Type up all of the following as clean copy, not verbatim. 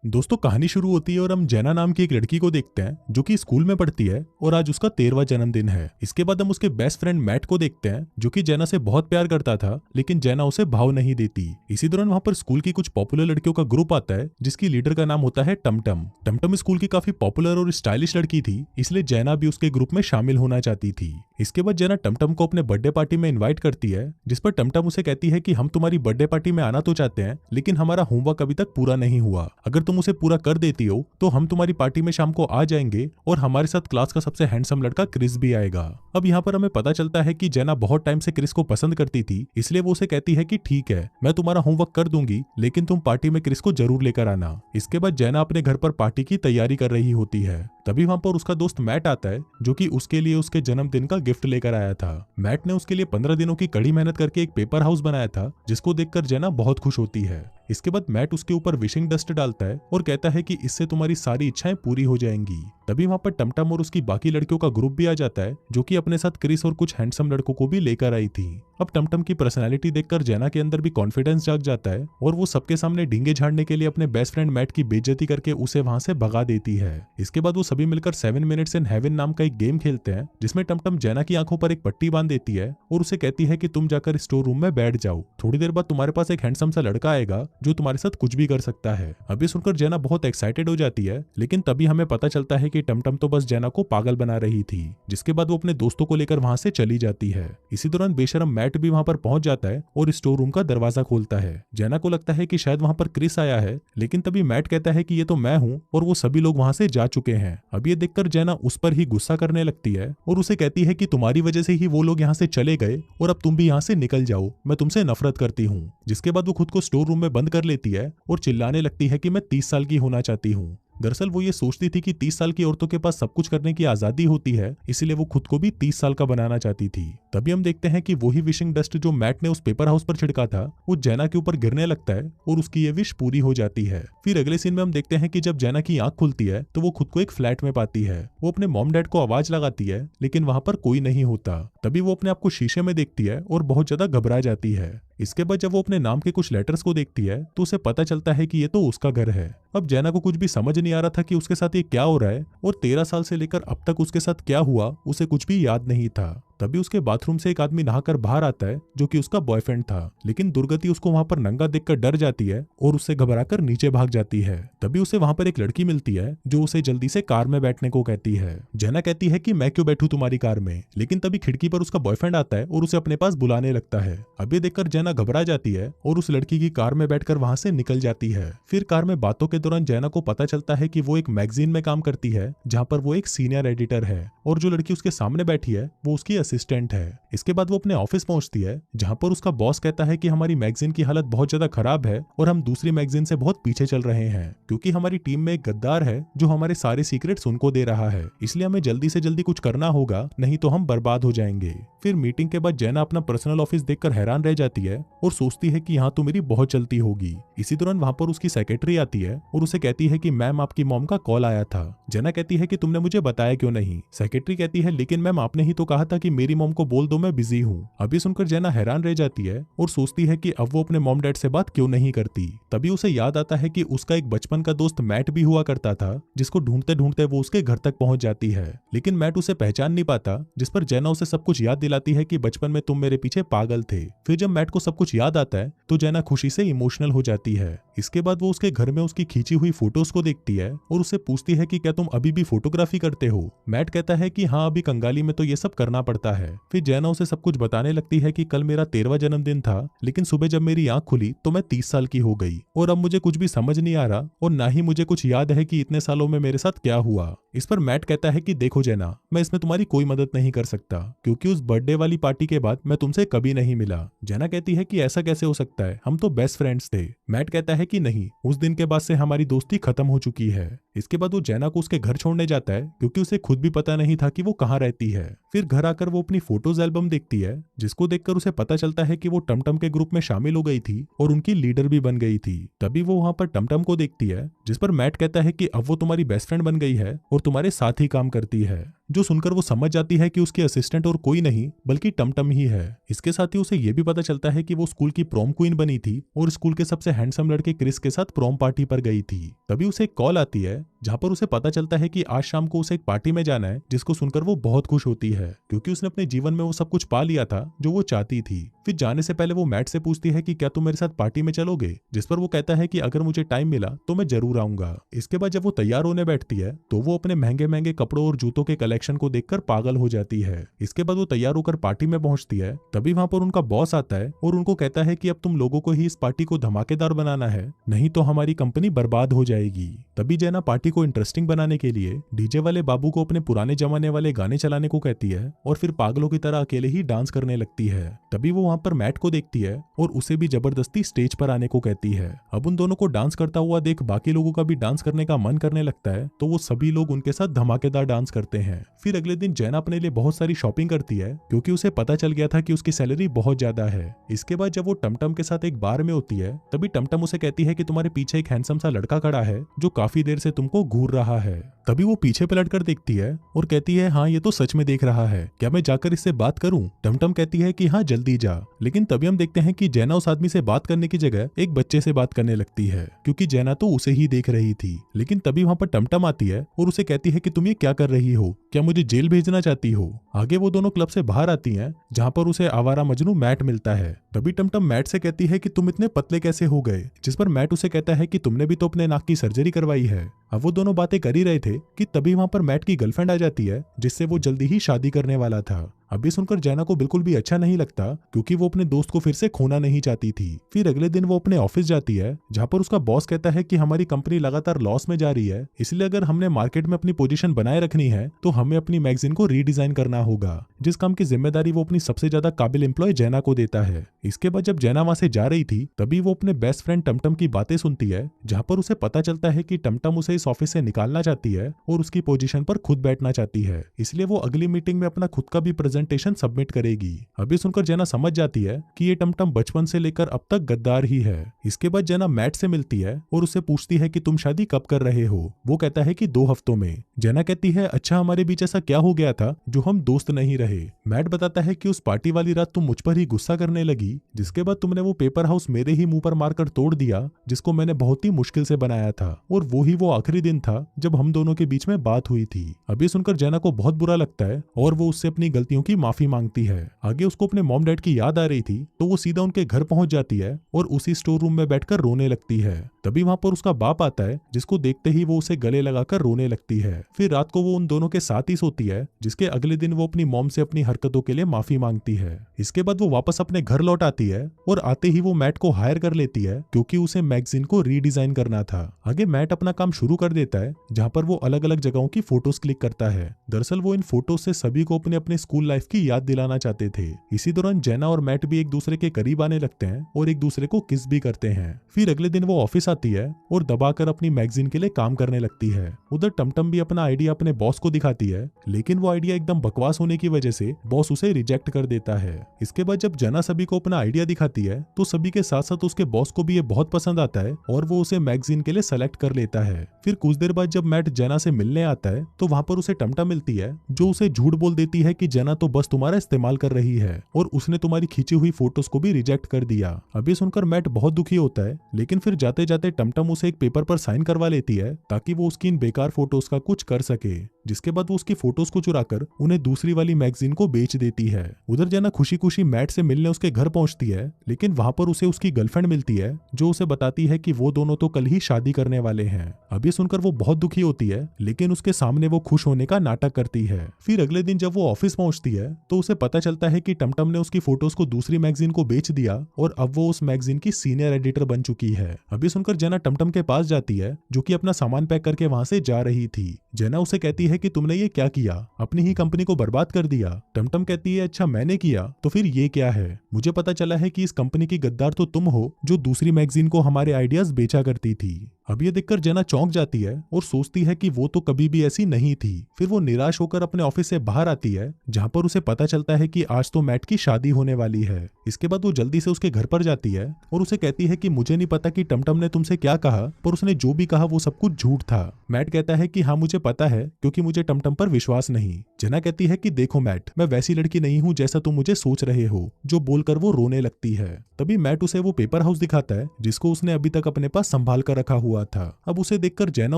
दोस्तों कहानी शुरू होती है और हम जैना नाम की एक लड़की को देखते हैं जो कि स्कूल में पढ़ती है और आज उसका 13वां जन्मदिन है। इसके बाद हम उसके बेस्ट फ्रेंड मैट को देखते हैं जो कि जैना से बहुत प्यार करता था, लेकिन जैना उसे भाव नहीं देती। इसी दौरान वहां पर स्कूल की कुछ पॉपुलर लड़कियों का ग्रुप आता है जिसकी लीडर का नाम होता है टमटम। टमटम स्कूल की काफी पॉपुलर और स्टाइलिश लड़की थी, इसलिए जैना भी उसके ग्रुप में शामिल होना चाहती थी। इसके बाद जैना टमटम को अपने बर्थडे पार्टी में इन्वाइट करती है, जिस पर टमटम उसे कहती है कि हम तुम्हारी बर्थडे पार्टी में आना तो चाहते हैं, लेकिन हमारा होमवर्क अभी तक पूरा नहीं हुआ। अगर तुम उसे पूरा कर देती हो तो हम तुम्हारी पार्टी में शाम को आ जाएंगे और हमारे साथ क्लास का सबसे हैंडसम लड़का क्रिस भी आएगा। अब यहाँ पर हमें पता चलता है कि जैना बहुत टाइम से क्रिस को पसंद करती थी, इसलिए वो उसे कहती है कि ठीक है, मैं तुम्हारा होमवर्क कर दूंगी, लेकिन तुम पार्टी में क्रिस को जरूर लेकर आना। इसके बाद जैना अपने घर पर पार्टी की तैयारी कर रही होती है। तभी वहां पर उसका दोस्त मैट आता है जो कि उसके लिए उसके जन्मदिन का गिफ्ट लेकर आया था। मैट ने उसके लिए 15 दिनों की कड़ी मेहनत करके एक पेपर हाउस बनाया था, जिसको देखकर जैना बहुत खुश होती है। इसके बाद मैट उसके ऊपर विशिंग डस्ट डालता है और कहता है कि इससे तुम्हारी सारी इच्छाएं पूरी हो जाएंगी। तभी वहां पर टमटम और उसकी बाकी लड़कियों का ग्रुप भी आ जाता है जो कि अपने साथ क्रिस और कुछ हैंडसम लड़कों को भी लेकर आई थी। अब टमटम की पर्सनैलिटी देखकर जैना के अंदर भी कॉन्फिडेंस जाग जाता है और वो सबके सामने डींगे झाड़ने के लिए अपने बेस्ट फ्रेंड मैट की बेइज्जती करके उसे वहां से भगा देती है। इसके बाद वो सभी मिलकर 7 मिनट्स इन हेवन नाम का एक गेम खेलते हैं, जिसमें टमटम जैना की आंखों पर एक पट्टी बांध देती है और उसे कहती है कि तुम जाकर स्टोर रूम में बैठ जाओ, थोड़ी देर बाद तुम्हारे पास एक हैंडसम सा लड़का आएगा जो तुम्हारे साथ कुछ भी कर सकता है। अभी सुनकर जैना बहुत एक्साइटेड हो जाती है, लेकिन तभी हमें पता चलता है कि टमटम तो बस जैना को पागल बना रही थी, जिसके बाद वो अपने दोस्तों को लेकर वहां से चली जाती है। इसी दौरान बेशरम मैट भी वहां पर पहुंच जाता है और स्टोर रूम का दरवाजा खोलता है। जैना को लगता है कि शायद वहां पर क्रिस आया है, लेकिन तभी मैट कहता है कि ये तो मैं हूं और वो सभी लोग वहां से जा चुके हैं। अब ये देखकर जैना उस पर ही गुस्सा करने लगती है और उसे कहती है कि तुम्हारी वजह से ही वो लोग यहाँ से चले गए और अब तुम भी यहाँ से निकल जाओ, मैं तुमसे नफरत करती हूँ। जिसके बाद वो खुद को स्टोर रूम में बंद कर लेती है और चिल्लाने लगती है कि मैं 30 साल की होना चाहती हूँ। दरअसल वो ये सोचती थी कि 30 साल की औरतों के पास सब कुछ करने की आजादी होती है, इसलिए वो खुद को भी 30 साल का बनाना चाहती थी। तभी हम देखते हैं कि वही विशिंग डस्ट जो मैट ने उस पेपर हाउस पर छिड़का था वो जैना के ऊपर गिरने लगता है और उसकी ये विश पूरी हो जाती है। फिर अगले सीन में हम देखते हैं कि जब जैना की आंख खुलती है तो वो खुद को एक फ्लैट में पाती है। वो अपने मॉम डैड को आवाज लगाती है, लेकिन वहां पर कोई नहीं होता। तभी वो अपने आप को शीशे में देखती है और बहुत ज्यादा घबरा जाती है। इसके बाद जब वो अपने नाम के कुछ लेटर्स को देखती है तो उसे पता चलता है कि ये तो उसका घर है। अब जैना को कुछ भी समझ नहीं आ रहा था कि उसके साथ ये क्या हो रहा है और 13 साल से लेकर अब तक उसके साथ क्या हुआ उसे कुछ भी याद नहीं था। तभी उसके बाथरूम से एक आदमी नहाकर बाहर आता है जो कि उसका बॉयफ्रेंड था, लेकिन दुर्गति उसको वहां पर नंगा देखकर डर जाती है और उससे घबराकर नीचे भाग जाती है। तभी उसे वहां पर एक लड़की मिलती है जो उसे जल्दी से कार में बैठने को कहती है। जैना कहती है कि मैं क्यों बैठूं तुम्हारी कार में, लेकिन तभी खिड़की पर उसका बॉयफ्रेंड आता है और उसे अपने पास बुलाने लगता है। अब ये देखकर जैना घबरा जाती है और उस लड़की की कार में बैठकर वहां से निकल जाती है। फिर कार में बातों के दौरान जैना को पता चलता है कि वो एक मैगजीन में काम करती है जहाँ पर वो एक सीनियर एडिटर है और जो लड़की उसके सामने बैठी है वो उसकी असिस्टेंट है। इसके बाद वो अपने ऑफिस पहुंचती है जहां पर उसका बॉस कहता है कि हमारी मैगजीन की हालत बहुत ज्यादा खराब है और हम दूसरी मैगजीन से बहुत पीछे चल रहे हैं, क्योंकि हमारी टीम में एक गद्दार है जो हमारे सारे सीक्रेट्स उनको दे रहा है, इसलिए हमें जल्दी से जल्दी कुछ करना होगा, नहीं तो हम बर्बाद हो जाएंगे। फिर मीटिंग के बाद जैना अपना पर्सनल ऑफिस देखकर हैरान रह जाती है और सोचती है कि यहाँ तो मेरी बहुत चलती होगी। इसी दौरान वहां पर उसकी सेक्रेटरी आती है और उसे कहती है कि मैम आपकी मॉम का कॉल आया था। जैना कहती है कि तुमने मुझे बताया क्यों नहीं। सेक्रेटरी कहती है लेकिन मैम आपने ही तो कहा था कि मेरी मॉम को बोल दो मैं बिजी हूँ। अभी सुनकर जैना हैरान रह जाती है और सोचती है कि अब वो अपने मॉम डैड से बात क्यों नहीं करती। तभी उसे याद आता है कि उसका एक बचपन का दोस्त मैट भी हुआ करता था, जिसको ढूंढते ढूंढते वो उसके घर तक पहुंच जाती है, लेकिन मैट उसे पहचान नहीं पाता, जिस पर जैना उसे सब कुछ याद दिलाती है कि बचपन में तुम मेरे पीछे पागल थे। फिर जब मैट को सब कुछ याद आता है तो जैना खुशी से इमोशनल हो जाती है। इसके बाद वो उसके घर में उसकी खींची हुई फोटोज को देखती है और उससे पूछती है कि क्या तुम अभी भी फोटोग्राफी करते हो। मैट कहता है कि हाँ, अभी कंगाली में तो ये सब करना पड़ता है। फिर जैना उसे सब कुछ बताने लगती है कि कल मेरा 13वां जन्मदिन था, लेकिन सुबह जब मेरी आंख खुली तो मैं 30 साल की हो गई और अब मुझे कुछ भी समझ नहीं आ रहा और ना ही मुझे कुछ याद है कि इतने सालों में मेरे साथ क्या हुआ। इस पर मैट कहता है कि देखो जैना, मैं इसमें तुम्हारी कोई मदद नहीं कर सकता, क्योंकि उस बर्थडे वाली पार्टी के बाद मैं तुमसे कभी नहीं मिला। जैना कहती है कि ऐसा कैसे हो सकता है, हम तो बेस्ट फ्रेंड्स थे। मैट कहता है कि नहीं, उस दिन के बाद से हमारी दोस्ती खत्म हो चुकी है। इसके बाद वो जैना को उसके घर छोड़ने जाता है, क्योंकि उसे खुद भी पता नहीं था कि वो कहाँ रहती है। फिर घर आकर वो अपनी फोटोज एल्बम देखती है, जिसको देखकर उसे पता चलता है कि वो टमटम के ग्रुप में शामिल हो गई थी और उनकी लीडर भी बन गई थी। तभी वो वहां पर टमटम को देखती है, जिस पर मैट कहता है कि अब वो तुम्हारी बेस्ट फ्रेंड बन गई है और तुम्हारे साथ ही काम करती है। जो सुनकर वो समझ जाती है कि उसकी असिस्टेंट और कोई नहीं बल्कि टमटम ही है। इसके साथ ही उसे ये भी पता चलता है कि वो स्कूल की प्रॉम क्वीन बनी थी और स्कूल के सबसे हैंडसम लड़के क्रिस के साथ प्रॉम पार्टी पर गई थी। तभी उसे एक कॉल आती है जहां पर उसे पता चलता है कि आज शाम को उसे एक पार्टी में जाना है, जिसको सुनकर वो बहुत खुश होती है क्योंकि उसने अपने जीवन में वो सब कुछ पा लिया था जो वो चाहती थी। फिर जाने से पहले वो मैट से पूछती है कि क्या तुम मेरे साथ पार्टी में चलोगे, जिस पर वो कहता है कि अगर मुझे टाइम मिला तो मैं जरूर आऊंगा। इसके बाद जब वो तैयार होने बैठती है तो वो अपने महंगे महंगे कपड़ों और जूतों के कलेक्शन को देखकर पागल हो जाती है। इसके बाद वो तैयार होकर पार्टी में पहुंचती है। तभी वहां पर उनका बॉस आता है और उनको कहता है कि अब तुम लोगों को ही इस पार्टी को धमाकेदार बनाना है, नहीं तो हमारी कंपनी बर्बाद हो जाएगी। तभी जैना पार्टी को इंटरेस्टिंग बनाने के लिए डीजे वाले बाबू को अपने पुराने जमाने वाले गाने चलाने को कहती है और फिर पागलों की तरह अकेले ही डांस करने लगती है। तभी वो वहां पर मैट को देखती है और उसे भी जबरदस्ती स्टेज पर आने को कहती है। अब उन दोनों को डांस करता हुआ देख बाकी लोगों का भी डांस करने का मन करने लगता है, तो वो सभी लोग उनके साथ धमाकेदार डांस करते हैं। फिर अगले दिन जैना अपने लिए बहुत सारी शॉपिंग करती है क्योंकि उसे पता चल गया था कि उसकी सैलरी बहुत ज्यादा है। इसके बाद जब वो टमटम के साथ एक बार में होती है तभी टमटम उसे कहती है कि तुम्हारे पीछे एक हैंडसम सा लड़का खड़ा है जो काफी देर से तुमको घूर रहा है। तभी वो पीछे पलटकर देखती है और कहती है हाँ ये तो सच में देख रहा है, क्या मैं जाकर इससे बात करूं? टमटम कहती है कि हाँ जल्दी जा। लेकिन तभी हम देखते हैं कि जैना उस आदमी से बात करने की जगह एक बच्चे से बात करने लगती है क्योंकि जैना तो उसे ही देख रही थी। लेकिन तभी वहां पर टमटम आती है और उसे कहती है कि तुम ये क्या कर रही हो, क्या मुझे जेल भेजना चाहती हो? आगे वो दोनों क्लब से बाहर आती हैं जहां पर उसे आवारा मजनू मैट मिलता है। तभी टमटम मैट से कहती है कि तुम इतने पतले कैसे हो गए, जिस पर मैट उसे कहता है कि तुमने भी तो अपने नाक की सर्जरी करवाई है। अब वो दोनों बातें कर ही रहे थे कि तभी वहां पर मैट की गर्लफ्रेंड आ जाती है जिससे वो जल्दी ही शादी करने वाला था। अब ये सुनकर जैना को बिल्कुल भी अच्छा नहीं लगता क्योंकि वो अपने दोस्त को फिर से खोना नहीं चाहती थी। फिर अगले दिन वो अपने ऑफिस जाती है जहां पर उसका बॉस कहता है कि हमारी कंपनी लगातार लॉस में जा रही है, इसलिए अगर हमने मार्केट में अपनी पोजीशन बनाए रखनी है तो हमें अपनी मैगजीन को रीडिजाइन करना होगा, जिस काम की जिम्मेदारी वो अपनी सबसे ज्यादा काबिल एम्प्लॉय जैना को देता है। इसके बाद जब जैना वहां से जा रही थी तभी वो अपने बेस्ट फ्रेंड टमटम की बातें सुनती है जहां पर उसे पता चलता है कि टमटम उसे इस ऑफिस से निकालना चाहती है और उसकी पोजीशन पर खुद बैठना चाहती है, इसलिए वो अगली मीटिंग में अपना खुद का भी प्रेजेंटेशन सबमिट करेगी। अभी सुनकर जैना समझ जाती है कि ये टमटम बचपन से लेकर अब तक गद्दार ही है। इसके बाद जैना मैट से मिलती है और उससे पूछती है कि तुम शादी कब कर रहे हो? वो कहता है कि 2 हफ्तों में। जैना कहती है अच्छा हमारे बीच ऐसा क्या हो गया था जो हम दोस्त नहीं रहे? मैट बताता है कि उस पार्टी वाली रात तुम मुझ पर ही गुस्सा करने लगी, जिसके बाद तुमने वो पेपर हाउस मेरे ही मुंह पर मारकर तोड़ दिया जिसको मैंने बहुत ही मुश्किल से बनाया था, और वो ही वो आखिरी दिन था जब हम दोनों के बीच में बात हुई थी। अभी सुनकर जैना को बहुत बुरा लगता है और वो उससे अपनी गलतियों की माफी मांगती है। आगे उसको अपने मॉम डैड की याद आ रही थी तो वो सीधा उनके घर पहुंच जाती है और उसी स्टोर रूम में बैठकर रोने लगती है। तभी वहां पर उसका बाप आता है जिसको देखते ही वो उसे गले लगाकर रोने लगती है। फिर रात को वो उन दोनों के साथ ही सोती है, जिसके अगले दिन वो अपनी मॉम से अपनी हरकतों के लिए माफी मांगती है। इसके बाद वो वापस अपने घर लौट आती है और आते ही वो मैट को हायर कर लेती है क्योंकि उसे मैगजीन को रीडिजाइन करना था। आगे मैट अपना काम शुरू कर देता है जहां पर वो अलग अलग जगहों की फोटोज क्लिक करता है। दरअसल वो इन फोटोज से सभी को अपने अपने स्कूल लाइफ की याद दिलाना चाहते थे। इसी दौरान जैना और मैट भी एक दूसरे के करीब आने लगते हैं और एक दूसरे को किस भी करते हैं। फिर अगले दिन वो ऑफिस आती है और दबाकर अपनी मैगजीन के लिए काम करने लगती है। उधर टमटम भी अपना आइडिया अपने बॉस को दिखाती है, लेकिन वो आइडिया एकदम बकवास होने की वजह से बॉस उसे रिजेक्ट कर देता है। इसके बाद जब जैना सभी को अपना आइडिया दिखाती है तो सभी के साथ साथ उसके बॉस को भी ये बहुत पसंद आता है और वो उसे मैगजीन के लिए सेलेक्ट कर लेता है। फिर कुछ देर बाद जब मैट जैना से मिलने आता है तो वहां पर उसे टमटम मिलती है जो उसे झूठ बोल देती है कि जैना तो बस तुम्हारा इस्तेमाल कर रही है और उसने तुम्हारी खींची हुई फोटोज को भी रिजेक्ट कर दिया। अभी सुनकर मैट बहुत दुखी होता है, लेकिन फिर जाते जाते टमटम उसे एक पेपर पर साइन करवा लेती है ताकि वो उसकी इन बेकार फोटोज का कुछ कर सके, जिसके बाद वो उसकी फोटोज को चुराकर उन्हें दूसरी वाली मैगजीन को बेच देती है। उधर जैना खुशी खुशी मैट से मिलने उसके घर पहुंचती है, लेकिन वहां पर उसे उसकी गर्लफ्रेंड मिलती है जो उसे बताती है कि वो दोनों तो कल ही शादी करने वाले हैं। अभी सुनकर वो बहुत दुखी होती है, लेकिन उसके सामने वो खुश होने का नाटक करती है। फिर अगले दिन जब वो ऑफिस पहुंचती है तो उसे पता चलता है कि टमटम ने उसकी फोटोज को दूसरी मैगजीन को बेच दिया और अब वो उस मैगजीन की सीनियर एडिटर बन चुकी है। अभी सुनकर जैना टमटम के पास जाती है जो कि अपना सामान पैक करके वहां से जा रही थी। जैना उसे कहती है कि तुमने ये क्या किया, अपनी ही कंपनी को बर्बाद कर दिया। टमटम कहती है अच्छा मैंने किया तो फिर ये क्या है? मुझे पता चला है कि इस कंपनी की गद्दार तो तुम हो जो दूसरी मैगजीन को हमारे आइडियाज बेचा करती थी। अब ये देखकर जेना चौंक जाती है और सोचती है कि वो तो कभी भी ऐसी नहीं थी। फिर वो निराश होकर अपने ऑफिस से बाहर आती है, जहाँ पर उसे पता चलता है कि आज तो मैट की शादी होने वाली है। इसके बाद वो जल्दी से उसके घर पर जाती है और उसे कहती है कि मुझे नहीं पता कि टमटम ने तुमसे क्या कहा, पर उसने जो भी कहा वो सब कुछ झूठ था। मैट कहता है कि हाँ मुझे पता है, क्योंकि मुझे टमटम पर विश्वास नहीं। जेना कहती है कि देखो मैट, मैं वैसी लड़की नहीं हूँ जैसा तुम मुझे सोच रहे हो, जो बोलकर वो रोने लगती है। तभी मैट उसे वो पेपर हाउस दिखाता है जिसको उसने अभी तक अपने पास संभाल कर रखा हुआ था। अब उसे देखकर जेना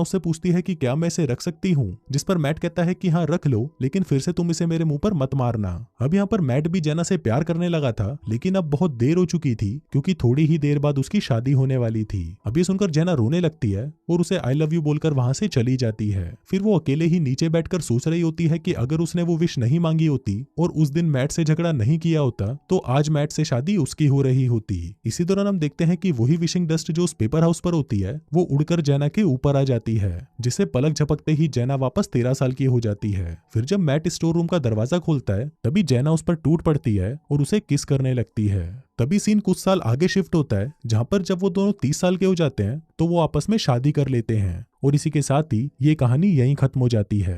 उससे पूछती है कि क्या मैं इसे रख सकती हूँ, जिस पर मैट कहता है कि हाँ रख लो, लेकिन फिर से तुम इसे मेरे मुंह पर मत मारना। अब यहाँ पर मैट भी जेना से प्यार करने लगा था, लेकिन अब बहुत देर हो चुकी थी, क्योंकि थोड़ी ही देर बाद उसकी शादी होने वाली थी। अब ये सुनकर जेना रोने लगती है और उसे आई लव यू बोलकर वहां से चली जाती है। फिर वो अकेले ही नीचे बैठकर सोच रही होती है कि अगर उसने वो विश नहीं मांगी होती और उस दिन मैट से झगड़ा नहीं किया होता, तो आज मैट से शादी उसकी हो रही होती। इसी दौरान हम देखते हैं कि वही विशिंग डस्ट जो उस पेपर हाउस पर होती है वो उड़कर जेना के ऊपर आ जाती है, जिससे पलक झपकते ही जेना वापस 13 साल की हो जाती है। फिर जब मैट स्टोर रूम का दरवाजा खोलता है, तभी जेना उस पर टूट पड़ती है और उसे किस करने लगती है। तभी सीन कुछ साल आगे शिफ्ट होता है, जहां पर जब वो दोनों 30 साल के हो जाते हैं तो वो आपस में शादी कर लेते हैं। और इसी के साथ ही ये कहानी यहीं खत्म हो जाती है।